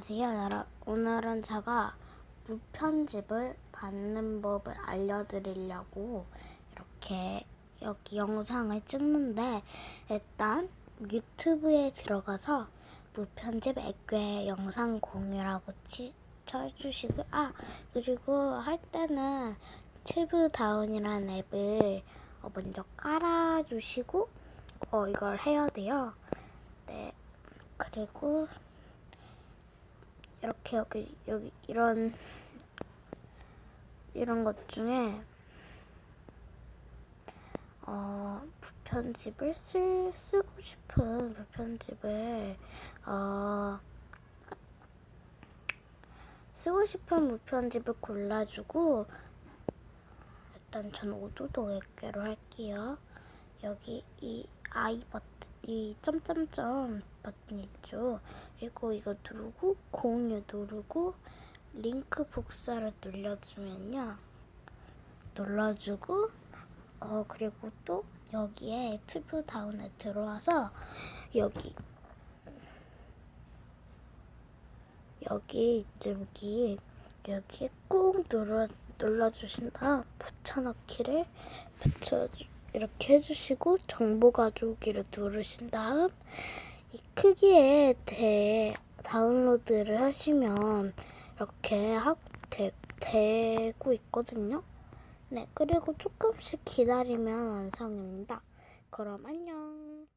안녕하세요. 오늘은 제가 무편집을 받는 법을 알려드리려고 이렇게 여기 영상을 찍는데, 일단 유튜브에 들어가서 무편집 액괴 영상 공유라고 쳐주시고, 그리고 할 때는 튜브다운이라는 앱을 먼저 깔아주시고 이걸 해야 돼요. 네, 그리고 이렇게 여기 이런 것 중에 무편집을 쓰고 싶은 무편집을 골라주고, 일단 전 오도독 액괴로 할게요. 여기 이 I 버튼, 이 점점점 버튼 있죠. 그리고 이거 누르고 공유 누르고 링크 복사를 눌러주고 그리고 또 여기에 튜브 다운에 들어와서 여기 꾹 눌러주신 다음 붙여넣기를 이렇게 해주시고 정보 가져오기를 누르신 다음 이 크기에 다운로드를 하시면 이렇게 되고 있거든요. 네, 그리고 조금씩 기다리면 완성입니다. 그럼 안녕.